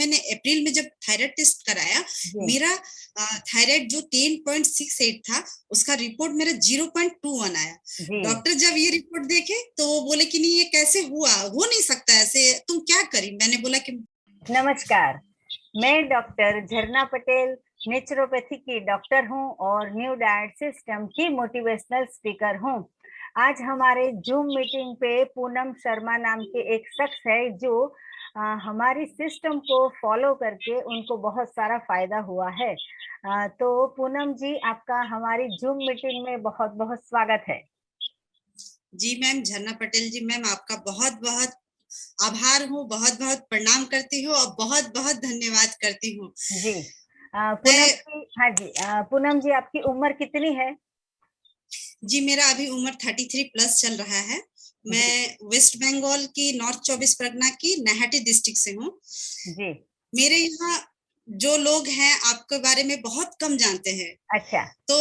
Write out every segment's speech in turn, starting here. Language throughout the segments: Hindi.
मैंने अप्रैल में जब थायराइड टेस्ट कराया, मेरा थायराइड जो 10.68 था, उसका रिपोर्ट मेरा 0.21 आया। डॉक्टर जब ये रिपोर्ट देखे तो वो बोले कि नहीं, ये कैसे हुआ, हो नहीं सकता ऐसे, तुम क्या करी। मैंने बोला कि नमस्कार, मैं डॉक्टर झरना पटेल नेचुरोपैथी की डॉक्टर हूं और न्यू डाइट सिस्टम की मोटिवेशनल स्पीकर हूं। आज हमारे जूम मीटिंग पे पूनम शर्मा नाम के एक शख्स है जो हमारी सिस्टम को फॉलो करके उनको बहुत सारा फायदा हुआ है। तो पूनम जी, आपका हमारी जूम मीटिंग में बहुत बहुत स्वागत है। जी मैम, झरना पटेल जी, मैम आपका बहुत बहुत आभार हूँ, बहुत बहुत प्रणाम करती हूँ और बहुत बहुत धन्यवाद करती हूँ जी। पूनम जी, हाँ जी, पूनम जी, आपकी उम्र कितनी है? जी, मेरा अभी उम्र 33 प्लस चल रहा है। मैं वेस्ट बंगाल की नॉर्थ 24 परगना की नैहाटी डिस्ट्रिक्ट से हूँ। जी। मेरे यहाँ जो लोग हैं आपके बारे में बहुत कम जानते हैं। अच्छा। तो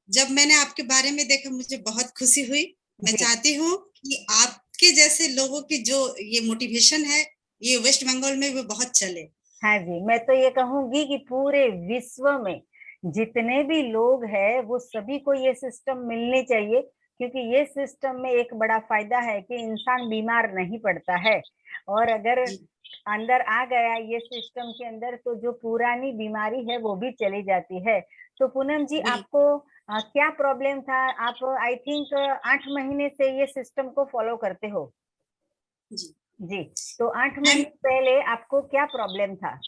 जब मैंने आपके बारे में देखा, मुझे बहुत खुशी हुई। मैं चाहती हूँ कि आपके जैसे लोगों की जो ये मोटिवेशन है, ये वेस्ट बंगाल में भी बहुत चले। हाँ जी, मैं तो ये कहूंगी कि पूरे विश्व में जितने भी लोग हैं वो सभी को ये सिस्टम मिलनी चाहिए, क्योंकि ये सिस्टम में एक बड़ा फायदा है कि इंसान बीमार नहीं पड़ता है। और अगर अंदर आ गया ये सिस्टम के अंदर तो जो पुरानी बीमारी है वो भी चली जाती है। तो पूनम जी, आपको क्या प्रॉब्लम था? आप आई थिंक 8 महीने से ये सिस्टम को फॉलो करते हो। जी जी, तो 8 महीने पहले आपको क्या प्रॉब्लम था?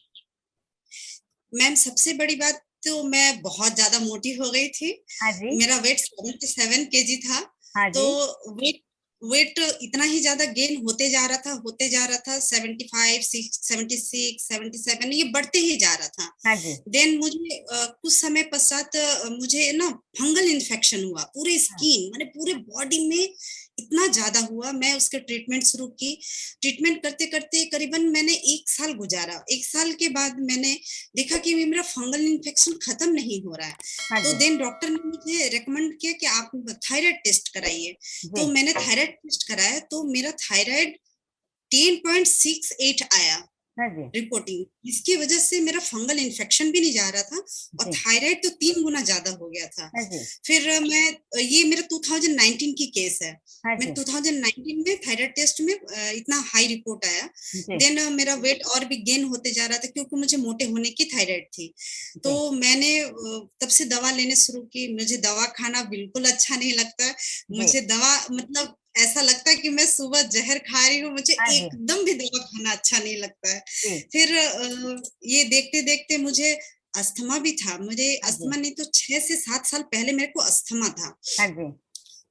मैम, सबसे बड़ी बात तो मैं बहुत ज्यादा मोटी हो गई थी। हाँ जी। मेरा वेट 77 केजी था। हाँ तो जी। वेट वेट इतना ही ज्यादा गेन होते जा रहा था 75, 76, 77, ये बढ़ते ही जा रहा था। हाँ जी। देन मुझे कुछ समय पश्चात मुझे ना फंगल इन्फेक्शन हुआ पूरे स्किन, मैंने पूरे बॉडी में इतना ज्यादा हुआ। मैं उसके ट्रीटमेंट शुरू की। ट्रीटमेंट करते करते करीबन मैंने 1 साल गुजारा। 1 साल के बाद मैंने देखा कि मेरा फंगल इन्फेक्शन खत्म नहीं हो रहा है। तो देन डॉक्टर ने मुझे रेकमेंड किया कि आप थायराइड टेस्ट कराइए। तो मैंने थायराइड टेस्ट कराया तो मेरा थायराइड 10.68 आया रिपोर्टिंग। इसकी वजह से मेरा फंगल इन्फेक्शन भी नहीं जा रहा था और थायराइड तो 3 गुना ज्यादा हो गया था। फिर ये मेरा 2019 की केस है। मैं 2019 में थायराइड टेस्ट में इतना हाई रिपोर्ट आया। देन मेरा वेट और भी गेन होते जा रहा था क्योंकि मुझे मोटे होने की थायराइड थी। तो मैंने तब से दवा लेने शुरू की। मुझे दवा खाना बिल्कुल अच्छा नहीं लगता। मुझे दवा मतलब ऐसा लगता है कि मैं सुबह जहर खा रही हूँ। मुझे एकदम भी दवा खाना अच्छा नहीं लगता है। फिर ये देखते देखते मुझे अस्थमा भी था। मुझे अस्थमा नहीं तो 6 से 7 साल पहले मेरे को अस्थमा था।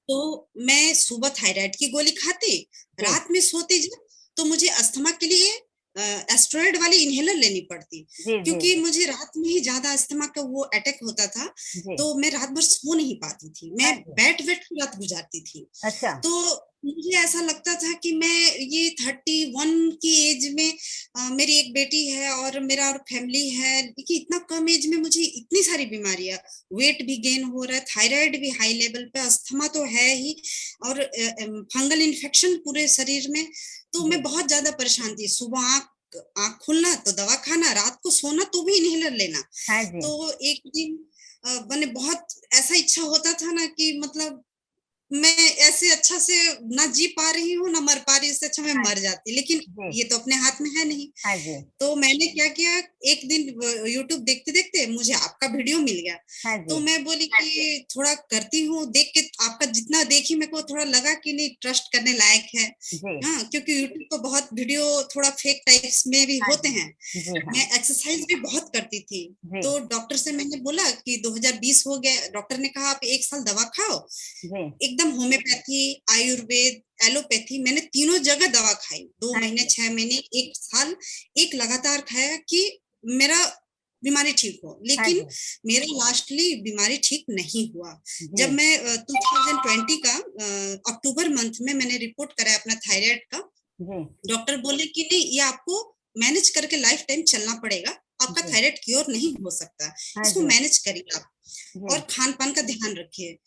तो मैं सुबह थायराइड की गोली खाती, रात में सोती जब तो मुझे अस्थमा के लिए एस्टेरॉयड वाली इनहेलर लेनी पड़ती, क्योंकि मुझे रात में ही ज्यादा अस्थमा का वो अटैक होता था। तो मैं रात भर सो नहीं पाती थी, मैं बैठ रात गुजारती थी। तो मुझे ऐसा लगता था कि मैं ये 31 की एज में मेरी एक बेटी है और मेरा और फैमिली है, देखिए इतना कम एज में मुझे इतनी सारी बीमारियां, वेट भी गेन हो रहा है, थायराइड भी हाई लेवल पे, अस्थमा तो है ही और फंगल इन्फेक्शन पूरे शरीर में। तो मैं बहुत ज्यादा परेशान थी। सुबह आँख खुलना तो दवा खाना, रात को सोना तो भी इनहेलर लेना। तो एक दिन मैंने बहुत ऐसा इच्छा होता था ना कि मतलब मैं ऐसे अच्छा से ना जी पा रही हूँ ना मर पा रही, इससे अच्छा मैं मर जाती, लेकिन ये तो अपने हाथ में है नहीं। तो मैंने क्या किया, एक दिन यूट्यूब देखते देखते मुझे आपका वीडियो मिल गया। तो मैं बोली कि थोड़ा करती हूँ, देख के आपका जितना देखी मेरे को थोड़ा लगा कि नहीं, ट्रस्ट करने लायक है। हाँ, क्योंकि यूट्यूब पर बहुत वीडियो थोड़ा फेक टाइप्स में भी होते हैं। मैं एक्सरसाइज भी बहुत करती थी। तो डॉक्टर से मैंने बोला कि 2020 हो गया, डॉक्टर ने कहा आप 1 साल दवा खाओ। एकदम होम्योपैथी, आयुर्वेद, एलोपैथी, मैंने तीनों जगह दवा खाई। 2 महीने, 6 महीने, 1 साल, एक लगातार खाया कि मेरा बीमारी ठीक हो, लेकिन मेरा लास्टली बीमारी ठीक नहीं हुआ। जब मैं 2020 का अक्टूबर मंथ में मैंने रिपोर्ट कराया अपना थायराइड का, डॉक्टर बोले कि नहीं, ये आपको मैनेज करके लाइफ टाइम चलना पड़ेगा, आपका थायराइड क्योर नहीं हो सकता, इसको मैनेज करिए आप और खान पान का ध्यान रखिए,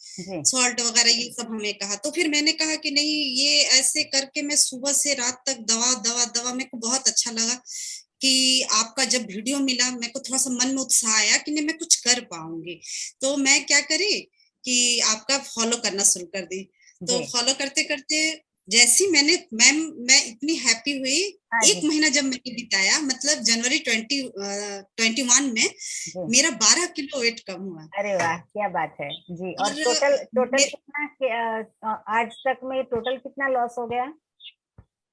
सॉल्ट वगैरह ये सब हमें कहा। तो फिर मैंने कहा कि नहीं, ये ऐसे करके मैं सुबह से रात तक दवा दवा दवा, मेरे को बहुत अच्छा लगा। कि आपका जब वीडियो मिला मेरे को थोड़ा सा मन में उत्साह आया कि नहीं मैं कुछ कर पाऊंगी, तो मैं क्या करी कि आपका फॉलो करना शुरू कर दी। तो फॉलो करते करते जैसी मैं इतनी हैप्पी हुई। एक महीना जब मैंने बिताया, मतलब जनवरी 2021 में मेरा 12 किलो वेट कम हुआ। अरे वाह, क्या बात है जी। और टोटल कितना आज तक में टोटल कितना लॉस हो गया?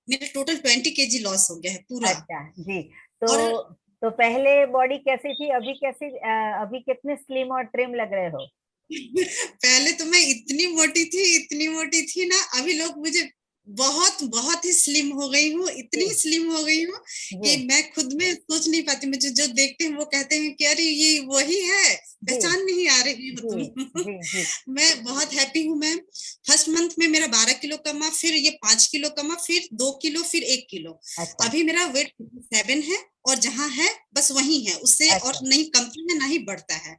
मेरा टोटल 20 केजी लॉस हो गया है पूरा। अच्छा जी। तो पहले बॉडी कैसी थी, अभी कैसी, अभी कितने स्लिम और ट्रिम लग रहे हो? पहले तो मैं इतनी मोटी थी ना, अभी लोग मुझे बहुत बहुत ही स्लिम हो गई हूँ, इतनी स्लिम हो गई हूँ कि मैं खुद में सोच नहीं पाती। मुझे जो देखते हैं वो कहते हैं कि अरे ये वही है, पहचान नहीं आ रही हो तुम। मैं बहुत हैप्पी हूँ मैम। फर्स्ट मंथ में मेरा 12 किलो कमा, फिर ये 5 किलो कमा, फिर 2 किलो, फिर 1 किलो। अभी मेरा वेट 7 है और जहाँ है बस वही है, उससे और नहीं कमता है ना ही बढ़ता है।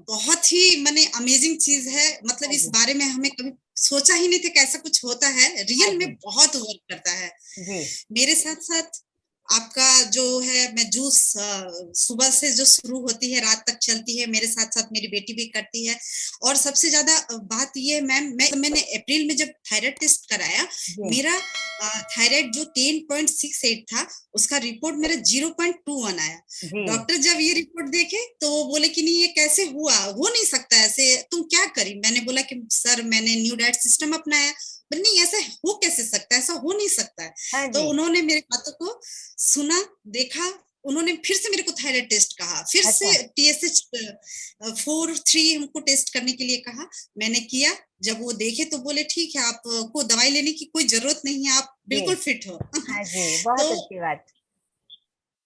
बहुत ही मैंने अमेजिंग चीज है। मतलब इस बारे में हमें कभी सोचा ही नहीं था कि ऐसा कुछ होता है। रियल में बहुत वर्क करता है। मेरे साथ साथ आपका जो है, मैं जूस सुबह से जो शुरू होती है रात तक चलती है, मेरे साथ साथ मेरी बेटी भी करती है। और सबसे ज्यादा बात ये मैम, मैंने अप्रैल में जब थायराइड टेस्ट कराया, मेरा थायराइड जो 10.68 था, उसका रिपोर्ट मेरा 0.21 आया। डॉक्टर जब ये रिपोर्ट देखे तो वो बोले कि नहीं ये कैसे हुआ, हो नहीं सकता ऐसे, तुम क्या करी। मैंने बोला कि सर मैंने न्यू डाइट सिस्टम अपनाया। नहीं ऐसा हो कैसे सकता है, ऐसा हो नहीं सकता है। तो उन्होंने मेरे बातों को सुना, देखा, उन्होंने फिर से मेरे को थायराइड टेस्ट कहा, फिर से TSH 4-3 हमको टेस्ट करने के लिए कहा। मैंने किया। जब वो देखे तो बोले ठीक है, आपको दवाई लेने की कोई जरूरत नहीं है, आप बिल्कुल फिट हो। बहुत अच्छी बात।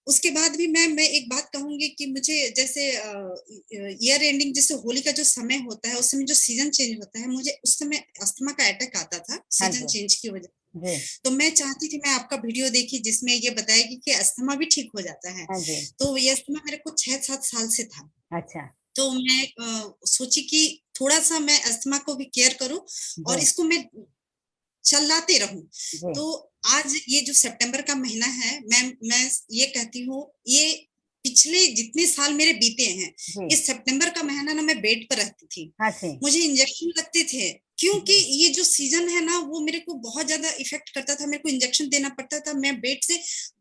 उसके बाद भी मैं एक बात कहूंगी कि मुझे जैसे ईयर एंडिंग, जैसे होली का जो समय होता है, उस समय जो सीजन चेंज होता है, मुझे उस समय अस्थमा का अटैक आता था सीजन चेंज की वजह। तो मैं चाहती थी, मैं आपका वीडियो देखी जिसमें ये बताएगी कि अस्थमा भी ठीक हो जाता है। तो ये अस्थमा मेरे को 6-7 साल से था। अच्छा। तो मैं सोची कि थोड़ा सा मैं अस्थमा को भी केयर करूं और इसको मैं चलाते रहूं। तो आज ये जो सितंबर का महीना है, मैं ये कहती हूँ, ये पिछले जितने साल मेरे बीते हैं, इस सितंबर का महीना ना मैं बेड पर रहती थी। मुझे इंजेक्शन लगते थे, क्योंकि ये जो सीजन है ना वो मेरे को बहुत ज्यादा इफेक्ट करता था। मेरे को इंजेक्शन देना पड़ता था। मैं बेड से,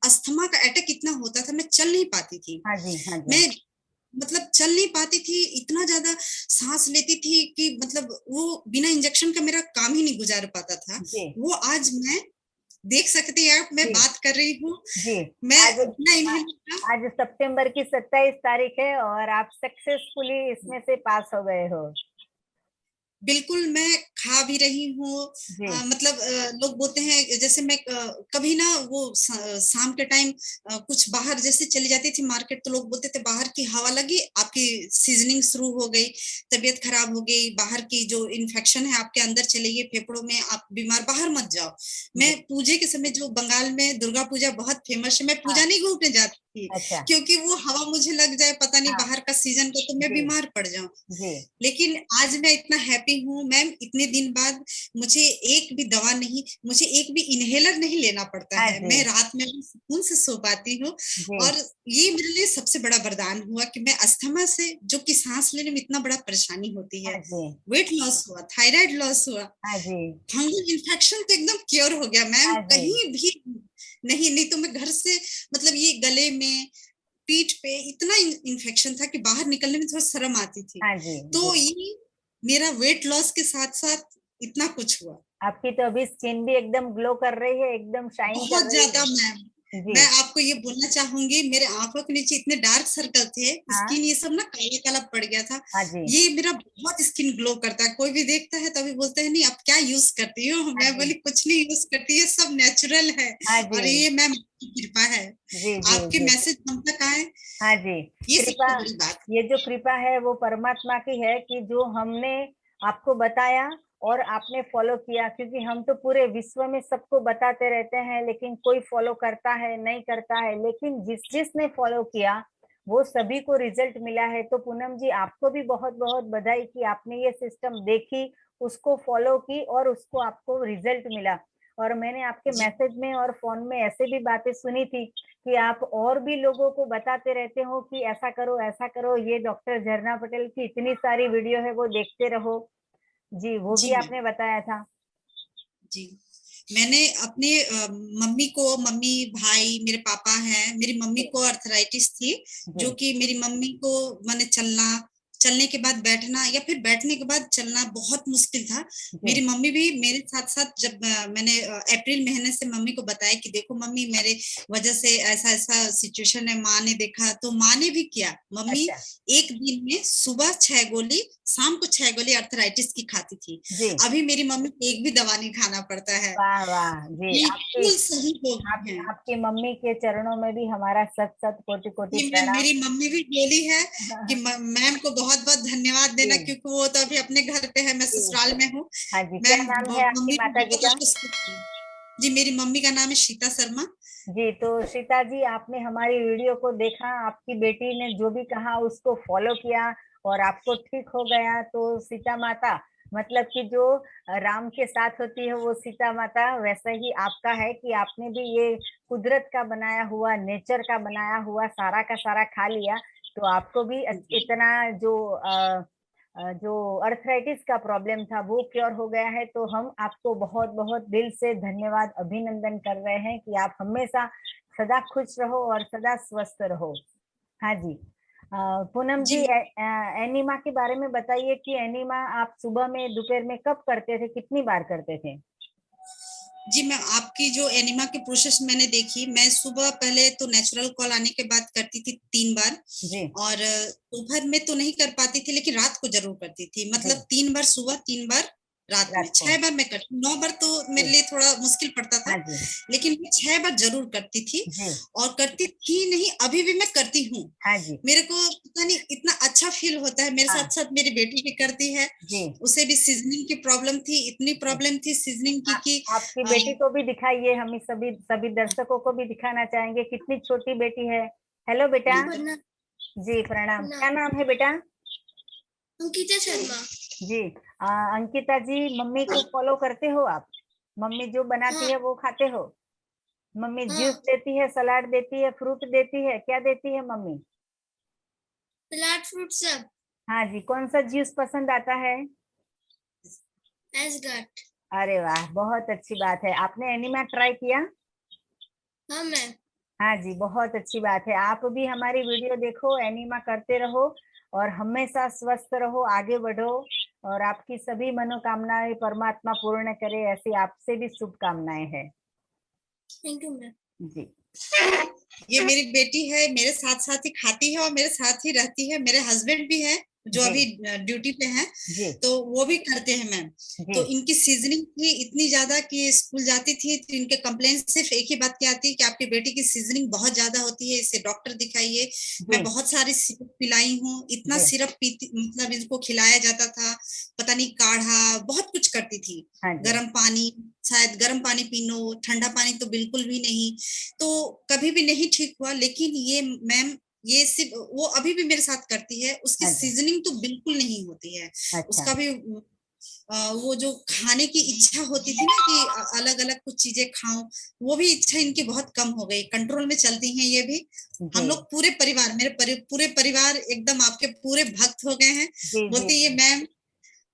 अस्थमा का अटैक इतना होता था, मैं चल नहीं पाती थी। मैं मतलब चल नहीं पाती थी, इतना ज्यादा सांस लेती थी कि मतलब वो बिना इंजेक्शन का मेरा काम ही नहीं गुजार पाता था। वो आज मैं देख सकते हैं आप, मैं बात कर रही हूँ। मैं आज सितंबर की 27 तारीख है और आप सक्सेसफुली इसमें से पास हो गए हो। बिल्कुल, मैं खा भी रही हूँ। मतलब लोग बोलते हैं, जैसे मैं कभी ना वो शाम के टाइम कुछ बाहर जैसे चली जाती थी मार्केट, तो लोग बोलते थे बाहर की हवा लगी, आपकी सीजनिंग शुरू हो गई, तबीयत खराब हो गई, बाहर की जो इन्फेक्शन है आपके अंदर चली गई फेफड़ों में, आप बीमार, बाहर मत जाओ। मैं पूजे के समय, जो बंगाल में दुर्गा पूजा बहुत फेमस है, मैं पूजा नहीं घूमने जाती थी, क्योंकि वो हवा मुझे लग जाए, पता नहीं बाहर का सीजन का, तो मैं बीमार पड़ जाऊं। लेकिन आज मैं इतना हैप्पी हूँ मैम, इतने दिन बाद मुझे एक भी दवा नहीं, मुझे एक भी इनहेलर नहीं लेना पड़ता है। मैं रात में भी सुकून से सो पाती हूँ। और ये मेरे लिए सबसे बड़ा वरदान हुआ कि मैं अस्थमा से, जो कि सांस लेने में इतना बड़ा परेशानी होती है, वेट लॉस हुआ, थायराइड लॉस हुआ, फंगल इन्फेक्शन तो एकदम क्योर हो गया मैम। कहीं भी नहीं तो मैं घर से, मतलब ये गले में, पीठ पे इतना इन्फेक्शन था कि बाहर निकलने में थोड़ा शर्म आती थी। तो ये मेरा वेट लॉस के साथ साथ इतना कुछ हुआ। आपकी तो अभी स्किन भी एकदम ग्लो कर रही है, एकदम शाइन कर रही है। बहुत ज्यादा मैम, मैं आपको ये बोलना चाहूंगी, मेरे आंखों के नीचे इतने डार्क सर्कल थे, स्किन ये सब ना काला काला पड़ गया था। ये मेरा बहुत स्किन ग्लो करता है। कोई भी देखता है तो अभी बोलते हैं नहीं आप क्या यूज करती हो, मैं बोली कुछ नहीं यूज करती है, सब नेचुरल है और ये मैम आपकी कृपा है। आपके मैसेज हम तक आए। हाँ जी, ये कृपा, बड़ी बात। ये जो कृपा है वो परमात्मा की है कि जो हमने आपको बताया और आपने फॉलो किया, क्योंकि हम तो पूरे विश्व में सबको बताते रहते हैं लेकिन कोई फॉलो करता है नहीं करता है, लेकिन जिसने फॉलो किया वो सभी को रिजल्ट मिला है। तो पूनम जी आपको भी बहुत बहुत बधाई कि आपने ये सिस्टम देखी, उसको फॉलो की और उसको आपको रिजल्ट मिला। और मैंने आपके मैसेज में और फोन में ऐसे भी बातें सुनी थी कि आप और भी लोगों को बताते रहते हो कि ऐसा करो ऐसा करो, ये डॉक्टर झरना पटेल की इतनी सारी वीडियो है वो देखते रहो। जी वो भी आपने बताया था। जी मैंने अपने मम्मी भाई, मेरे पापा हैं, मेरी मम्मी को अर्थराइटिस थी, जो कि मेरी मम्मी को मैंने चलने के बाद बैठना या फिर बैठने के बाद चलना बहुत मुश्किल था। मेरी मम्मी भी मेरे साथ साथ, जब मैंने अप्रैल महीने से मम्मी को बताया कि देखो मम्मी मेरे वजह से ऐसा ऐसा सिचुएशन है, माँ ने देखा तो माँ ने भी किया। मम्मी एक दिन में सुबह 6 गोली, शाम को 6 गोली अर्थराइटिस की खाती थी। अभी मेरी मम्मी को एक भी दवा नहीं खाना पड़ता है। वाह वाह जी, आपकी मम्मी के चरणों में भी हमारा सत सत कोटि कोटि प्रणाम। मेरी मम्मी भी बोली है कि मैम को बहुत बहुत धन्यवाद देना, क्योंकि वो तो अभी अपने घर पे है, मैं ससुराल में हूँ। हाँ जी, क्या नाम है आपकी माता जी का? जी मेरी मम्मी का नाम है सीता शर्मा। जी तो सीता जी, आपने हमारी वीडियो को देखा, आपकी बेटी ने जो भी कहा उसको फॉलो किया और आपको ठीक हो गया। तो सीता माता मतलब कि जो राम के साथ होती है वो सीता माता, वैसा ही आपका है कि आपने भी ये कुदरत का बनाया हुआ, नेचर का बनाया हुआ सारा का सारा खा लिया। तो आपको भी इतना जो अर्थराइटिस का प्रॉब्लम था वो क्योर हो गया है। तो हम आपको बहुत बहुत दिल से धन्यवाद, अभिनंदन कर रहे हैं कि आप हमेशा सदा खुश रहो और सदा स्वस्थ रहो। हाँ जी, पूनम जी एनीमा के बारे में बताइए कि एनीमा आप सुबह में दोपहर में कब करते थे, कितनी बार करते थे? जी मैं आपकी जो एनिमा की प्रोसेस मैंने देखी, मैं सुबह पहले तो नेचुरल कॉल आने के बाद करती थी 3 बार और दोपहर में तो नहीं कर पाती थी, लेकिन रात को जरूर करती थी। मतलब 3 बार सुबह, 3 बार रात में, 6 बार मैं करती। 9 बार तो मेरे लिए थोड़ा मुश्किल पड़ता था, लेकिन मैं 6 बार जरूर करती थी और करती थी नहीं, अभी भी मैं करती हूँ। मेरे को पता नहीं इतना अच्छा फील होता है। मेरे साथ साथ मेरी बेटी भी करती है, उसे भी सीजनिंग की प्रॉब्लम थी, इतनी प्रॉब्लम थी सीजनिंग की कि आपकी बेटी को भी दिखाइए, हम सभी दर्शकों को भी दिखाना चाहेंगे, कितनी छोटी बेटी है। हेलो बेटा। जी प्रणाम, क्या नाम है बेटा? अंकिता शर्मा। जी अंकिता जी, मम्मी को फॉलो करते हो आप? मम्मी जो बनाती है वो खाते हो? मम्मी जूस देती है, सलाद देती है, फ्रूट देती है, क्या देती है मम्मी? सलाद, फ्रूट सब। हाँ जी, कौन सा जूस पसंद आता है? एसगट। अरे वाह, बहुत अच्छी बात है। आपने एनिमा ट्राई किया? हाँ मैम। हाँ जी, बहुत अच्छी बात है। आप भी हमारी वीडियो देखो, एनिमा करते रहो और हमेशा स्वस्थ रहो, आगे बढ़ो और आपकी सभी मनोकामनाएं परमात्मा पूर्ण करे, ऐसी आपसे भी शुभकामनाएं हैं। Thank you ma'am. जी ये मेरी बेटी है, मेरे साथ साथ ही खाती है और मेरे साथ ही रहती है। मेरे हस्बैंड भी है जो अभी ड्यूटी पे हैं, तो वो भी करते हैं मैम। तो इनकी सीजनिंग थी इतनी ज्यादा कि स्कूल जाती थी तो इनके कंप्लेन सिर्फ एक ही बात की आती है कि आपकी बेटी की सीजनिंग बहुत ज्यादा होती है, इसे डॉक्टर दिखाइए। मैं बहुत सारी सिरप पिलाई हूँ, इतना सिरप पीती, मतलब इनको खिलाया जाता था, पता नहीं काढ़ा, बहुत कुछ करती थी। गर्म पानी, शायद गर्म पानी पी लो, ठंडा पानी तो बिल्कुल भी नहीं, तो कभी भी नहीं ठीक हुआ। लेकिन ये मैम, ये सिर्फ वो अभी भी मेरे साथ करती है, उसकी सीजनिंग तो बिल्कुल नहीं होती है। उसका भी वो जो खाने की इच्छा होती थी ना कि अलग अलग कुछ चीजें खाऊं, वो भी इच्छा इनकी बहुत कम हो गई, कंट्रोल में चलती हैं ये भी। हम लोग पूरे परिवार, मेरे पूरे परिवार एकदम आपके पूरे भक्त हो गए हैं। बोलते ये मैम,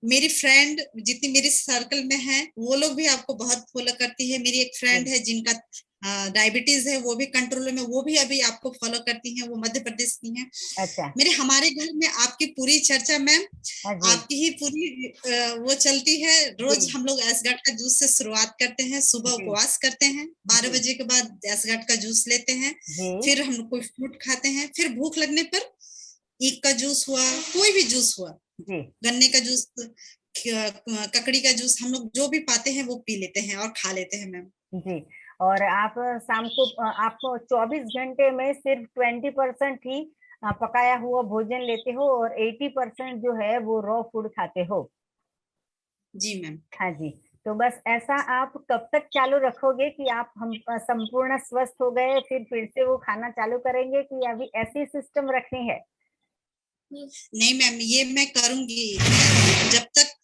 मेरी फ्रेंड जितनी मेरी सर्कल में है वो लोग भी आपको बहुत फॉलो करती है। मेरी एक फ्रेंड है जिनका डायबिटीज है वो भी कंट्रोल में, वो भी अभी आपको फॉलो करती हैं, वो मध्य प्रदेश की हैं। अच्छा। मेरे हमारे घर में आपकी पूरी चर्चा मैम, आपकी ही पूरी वो चलती है। रोज हम लोग एसगट का जूस से शुरुआत करते हैं, सुबह उपवास करते हैं, 12 बजे के बाद एसगट का जूस लेते हैं, फिर हम कोई फ्रूट खाते हैं, फिर भूख लगने पर ईख का जूस हुआ, कोई भी जूस हुआ, गन्ने का जूस, ककड़ी का जूस, हम लोग जो भी पाते हैं वो पी लेते हैं और खा लेते हैं मैम जी। और आप शाम को आपको 24 घंटे में सिर्फ 20% ही पकाया हुआ भोजन लेते हो और 80% जो है वो रॉ फूड खाते हो। जी मैम। हाँ जी। तो बस ऐसा आप कब तक चालू रखोगे कि आप हम संपूर्ण स्वस्थ हो गए फिर से वो खाना चालू करेंगे, कि अभी ऐसी सिस्टम रखनी है? नहीं मैम, ये मैं करूंगी,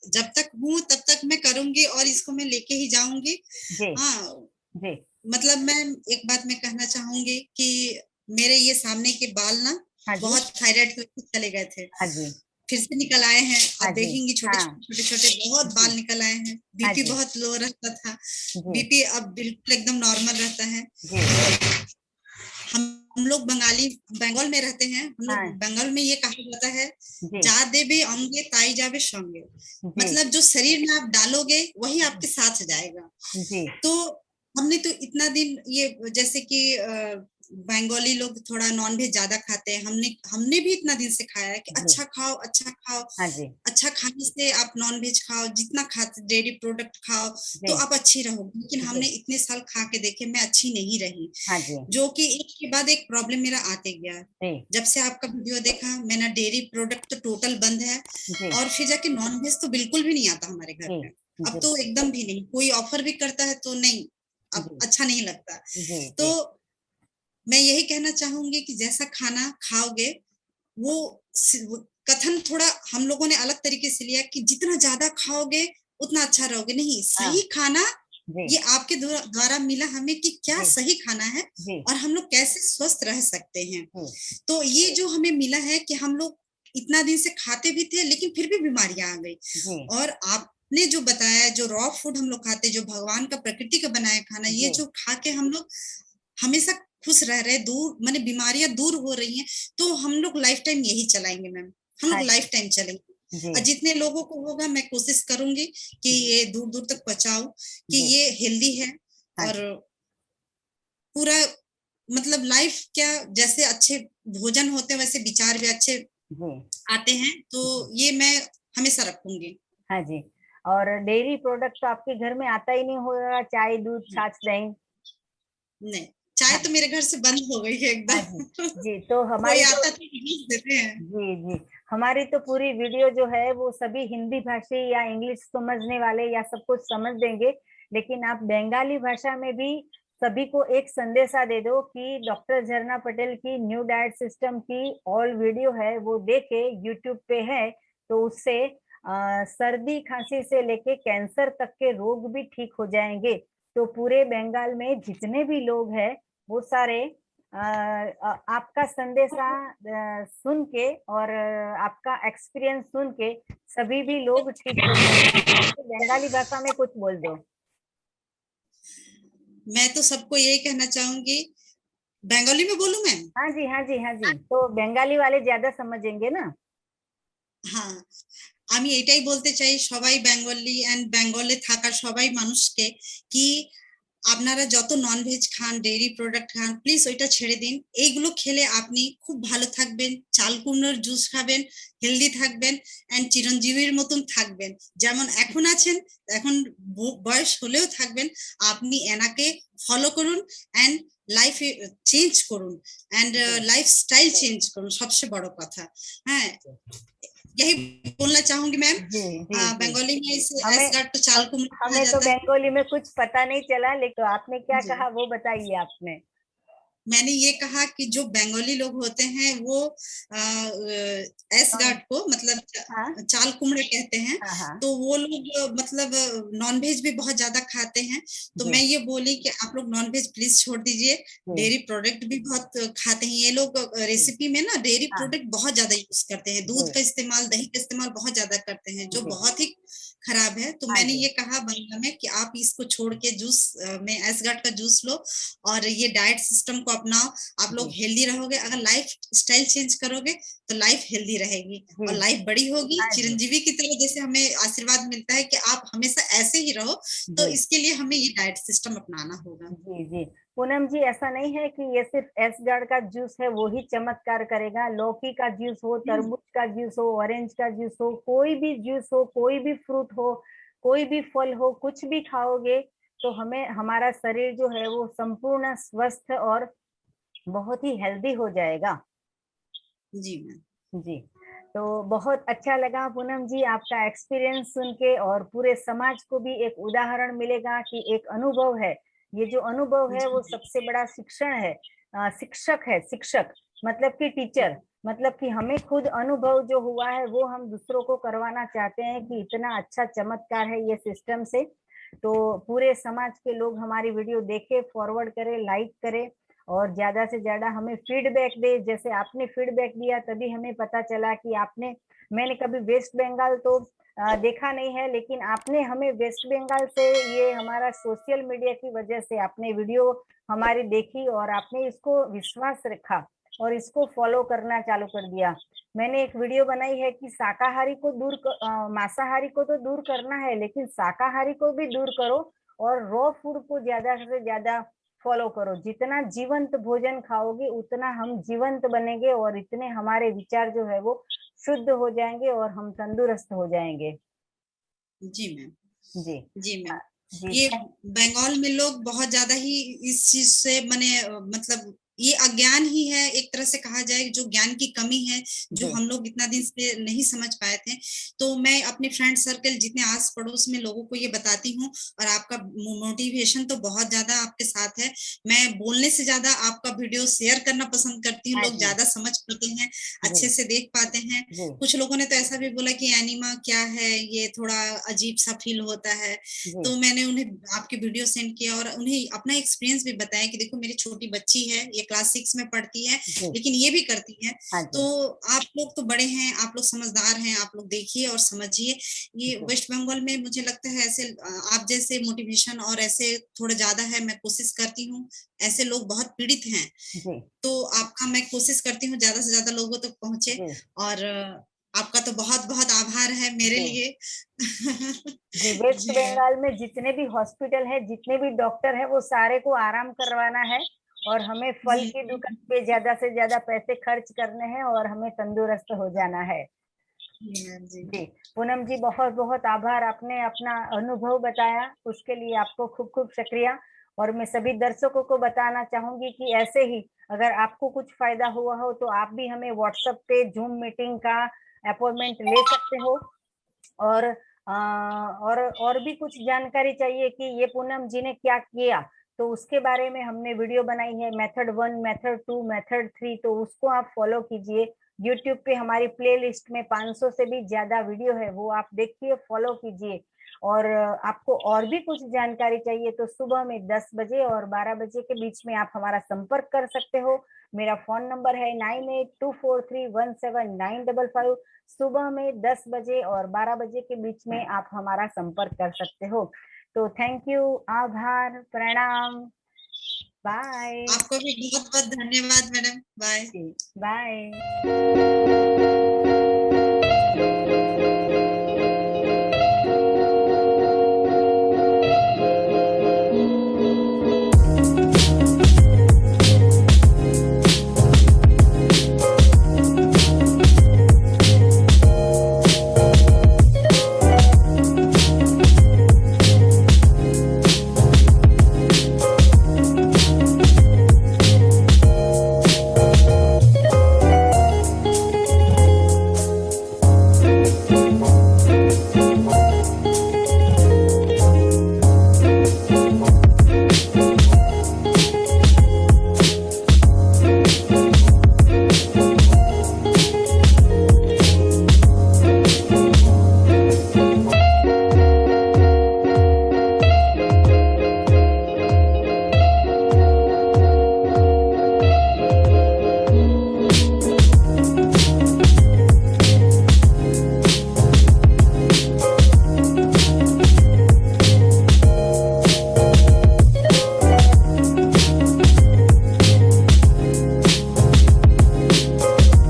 जब तक हूँ तब तक मैं करूंगी और इसको मैं लेके ही जाऊंगी। हाँ जी। मतलब मैं एक बात मैं कहना चाहूंगी कि मेरे ये सामने के बाल ना बहुत थायराइड के चले गए थे, फिर से निकल आए हैं। आप देखेंगी छोटे छोटे बहुत बाल निकल आए हैं। बीपी बहुत लो रहता था, बीपी अब बिल्कुल एकदम नॉर्मल रहता है। हम लोग बंगाल में रहते हैं, हम लोग बंगाल में ये कहा जाता है, जा देबे अंगे ताई जाबे संगे, मतलब जो शरीर में आप डालोगे वही आपके साथ जाएगा। तो हमने तो इतना दिन ये, जैसे कि बंगाली लोग थोड़ा नॉनवेज ज्यादा खाते हैं, हमने भी इतना दिन से खाया है कि अच्छा खाओ अच्छा खाओ, अच्छा खाने से आप नॉनवेज खाओ, जितना खाते डेयरी प्रोडक्ट खाओ तो आप अच्छी रहोगे। लेकिन हमने इतने साल खा के देखे, मैं अच्छी नहीं रही, जो कि एक के बाद एक प्रॉब्लम मेरा आते गया। जब से आपका वीडियो देखा मैंने, डेयरी प्रोडक्ट तो टोटल बंद है, और फिर जाके नॉनवेज तो बिल्कुल भी नहीं आता हमारे घर में, अब तो एकदम भी नहीं, कोई ऑफर भी करता है तो नहीं, अब अच्छा नहीं लगता। तो मैं यही कहना चाहूंगी कि जैसा खाना खाओगे वो कथन थोड़ा हम लोगों ने अलग तरीके से लिया कि जितना ज्यादा खाओगे उतना अच्छा रहोगे, नहीं, सही खाना ये आपके द्वारा मिला हमें कि क्या सही खाना है और हम लोग कैसे स्वस्थ रह सकते हैं। तो ये जो हमें मिला है कि हम लोग इतना दिन से खाते भी थे लेकिन फिर भी बीमारियां आ गई, और आपने जो बताया जो रॉ फूड हम लोग खाते, जो भगवान का प्रकृति का बनाया खाना, ये जो खा के हम लोग हमेशा खुश रह रहे, दूर माने बीमारियां दूर हो रही हैं, तो हम लोग लाइफ टाइम यही चलाएंगे मैम, हम लोग लाइफ टाइम चलेंगे। और जितने लोगों को होगा मैं कोशिश करूंगी कि ये दूर दूर तक पहुंचाऊं कि ये हेल्दी है, और पूरा मतलब लाइफ क्या, जैसे अच्छे भोजन होते हैं वैसे विचार भी अच्छे आते हैं, तो ये मैं हमेशा रखूंगी। हाँ जी। और डेयरी प्रोडक्ट तो आपके घर में आता ही नहीं होगा, चाय दूध छाछ दही? नहीं, चाय तो मेरे घर से बंद हो गई है एकदम। जी। तो हमारी आता तो देते हैं। जी, हमारी तो पूरी वीडियो जो है वो सभी हिंदी भाषी या इंग्लिश समझने वाले या सब कुछ समझ देंगे, लेकिन आप बंगाली भाषा में भी सभी को एक संदेशा दे दो कि डॉक्टर झरना पटेल की न्यू डाइट सिस्टम की ऑल वीडियो है वो देखे, यूट्यूब पे है, तो उससे सर्दी खांसी से लेके कैंसर तक के रोग भी ठीक हो जाएंगे। तो पूरे बंगाल में जितने भी लोग हैं वो सारे आपका संदेशा सुन के और आपका एक्सपीरियंस सुन के सभी भी लोग ठीक हो जाएंगे। बंगाली भाषा में कुछ बोल दो। मैं तो सबको यही कहना चाहूंगी, बंगाली में बोलूं मैं? हाँ जी हाँ जी हाँ जी, तो बंगाली वाले ज्यादा समझेंगे ना। হ্যাঁ, আমি এটাই বলতে চাই সবাই বেঙ্গলি এন্ড বেঙ্গলে থাকা সবাই মানুষকে কি আপনারা যত non veg Khan, dairy product Khan, please ওইটা ছেড়ে দিন। এইগুলো খেলে আপনি খুব ভালো থাকবেন, চাল কুমড়োর জুস খাবেন, হেলদি থাকবেন এন্ড চিরঞ্জীবীর মতন থাকবেন, যেমন এখন আছেন এখন বয়স হলেও থাকবেন। আপনি এনাকে ফলো করুন এন্ড লাইফ চেঞ্জ করুন এন্ড লাইফস্টাইল চেঞ্জ করুন, সবচেয়ে বড় কথা। হ্যাঁ, यही बोलना चाहूंगी मैम। बंगाली में इसे तो चाल को हमें तो बंगाली में कुछ पता नहीं चला, लेकिन आपने क्या कहा वो बताइए आपने। मैंने ये कहा कि जो बंगाली लोग होते हैं वो एस गार्ड को मतलब चाल कुमड़ा कहते हैं, तो वो लोग मतलब नॉनवेज भी बहुत ज्यादा खाते हैं। तो मैं ये बोली कि आप लोग नॉनवेज प्लीज छोड़ दीजिए, डेयरी प्रोडक्ट भी बहुत खाते हैं ये लोग। रेसिपी में ना डेयरी प्रोडक्ट बहुत ज्यादा यूज करते हैं, दूध का इस्तेमाल, दही का इस्तेमाल बहुत ज्यादा करते हैं, जो बहुत ही खराब है, तो मैंने ये कहा बंगला में कि आप इसको छोड़ के जूस में एसगार्ड का जूस लो और ये डाइट सिस्टम को अपनाओ, आप लोग हेल्दी रहोगे। अगर लाइफ स्टाइल चेंज करोगे तो लाइफ हेल्दी रहेगी और लाइफ बड़ी होगी। चिरंजीवी की तरह जैसे हमें आशीर्वाद मिलता है कि आप हमेशा ऐसे ही रहो, तो इसके लिए हमें ये डाइट सिस्टम अपनाना होगा। जी जी पूनम जी, ऐसा नहीं है कि ये सिर्फ एसगार्ड का जूस है वो ही चमत्कार करेगा। लौकी का जूस हो, तरबूज का जूस हो, ऑरेंज का जूस हो, कोई भी जूस हो, कोई भी फ्रूट हो, कोई भी फल हो, कुछ भी खाओगे तो हमें हमारा शरीर जो है वो संपूर्ण स्वस्थ और बहुत ही हेल्दी हो जाएगा। जी मैम। जी, तो बहुत अच्छा लगा पूनम जी आपका एक्सपीरियंस सुन के, और पूरे समाज को भी एक उदाहरण मिलेगा कि एक अनुभव है, ये जो अनुभव है वो सबसे बड़ा शिक्षण है, शिक्षक है, शिक्षक मतलब कि टीचर, मतलब कि हमें खुद अनुभव जो हुआ है वो हम दूसरों को करवाना चाहते हैं कि इतना अच्छा चमत्कार है ये सिस्टम से। तो पूरे समाज के लोग हमारी वीडियो देखे, फॉरवर्ड करें, लाइक करें और ज्यादा से ज्यादा हमें फीडबैक दे। जैसे आपने फीडबैक दिया तभी हमें पता चला कि आपने, मैंने कभी वेस्ट बंगाल तो देखा नहीं है, लेकिन आपने हमें वेस्ट बंगाल से, ये हमारा सोशल मीडिया की वजह से आपने वीडियो हमारी देखी और आपने इसको विश्वास रखा और इसको फॉलो करना चालू कर दिया। मैंने एक वीडियो बनाई है कि शाकाहारी को दूर मांसाहारी को तो दूर करना है, लेकिन शाकाहारी को भी दूर करो और रॉ फूड को ज्यादा से ज्यादा फॉलो करो। जितना जीवंत भोजन खाओगे उतना हम जीवंत बनेंगे और इतने हमारे विचार जो है वो शुद्ध हो जाएंगे और हम तंदुरुस्त हो जाएंगे। जी मैम। जी जी मैम। जी ये बंगाल में लोग बहुत ज्यादा ही इस चीज से मतलब ये अज्ञान ही है, एक तरह से कहा जाए, जो ज्ञान की कमी है, जो हम लोग इतना दिन से नहीं समझ पाए थे। तो मैं अपने फ्रेंड सर्कल जितने आस पड़ोस में लोगों को ये बताती हूँ, और आपका मोटिवेशन तो बहुत ज्यादा आपके साथ है। मैं बोलने से ज्यादा आपका वीडियो शेयर करना पसंद करती हूँ, लोग ज्यादा समझ पाते हैं, अच्छे से देख पाते हैं। कुछ लोगों ने तो ऐसा भी बोला कि एनिमा क्या है, ये थोड़ा अजीब सा फील होता है। तो मैंने उन्हें आपकी वीडियो सेंड किया और उन्हें अपना एक्सपीरियंस भी बताया कि देखो मेरी छोटी बच्ची है, ये क्लास 6 में पढ़ती है, लेकिन ये भी करती है। तो आप लोग तो बड़े हैं, आप लोग समझदार हैं, आप लोग देखिए और समझिए। ये वेस्ट बंगाल में मुझे लगता है ऐसे आप जैसे मोटिवेशन और ऐसे थोड़ा ज्यादा है। मैं कोशिश करती हूँ, ऐसे लोग बहुत पीड़ित हैं, तो आपका मैं कोशिश करती हूँ ज्यादा से ज्यादा लोगों तक पहुंचे। और आपका तो बहुत बहुत आभार है मेरे लिए। जी, वेस्ट बंगाल में जितने भी हॉस्पिटल है, जितने भी डॉक्टर है, वो सारे को आराम करवाना है और हमें फल की दुकान पे ज्यादा से ज्यादा पैसे खर्च करने हैं और हमें तंदुरुस्त हो जाना है। जी पूनम जी, बहुत बहुत आभार, आपने अपना अनुभव बताया उसके लिए आपको खूब खूब शुक्रिया। और मैं सभी दर्शकों को बताना चाहूंगी कि ऐसे ही अगर आपको कुछ फायदा हुआ हो तो आप भी हमें व्हाट्सएप पे जूम मीटिंग का अपॉइंटमेंट ले सकते हो। और और भी कुछ जानकारी चाहिए कि ये पूनम जी ने क्या किया तो उसके बारे में हमने वीडियो बनाई है, मेथड 1, मेथड 2, मेथड 3, तो उसको आप फॉलो कीजिए। यूट्यूब पे हमारी प्लेलिस्ट में 500 से भी ज्यादा वीडियो है, वो आप देखिए, फॉलो कीजिए। और आपको और भी कुछ जानकारी चाहिए तो सुबह में 10 बजे और 12 बजे के बीच में आप हमारा संपर्क कर सकते हो। मेरा फोन नंबर है 9824317955। सुबह में 10 बजे और 12 बजे के बीच में आप हमारा संपर्क कर सकते हो। तो थैंक यू, आभार, प्रणाम, बाय। आपको भी बहुत बहुत धन्यवाद मैडम। Bye bye.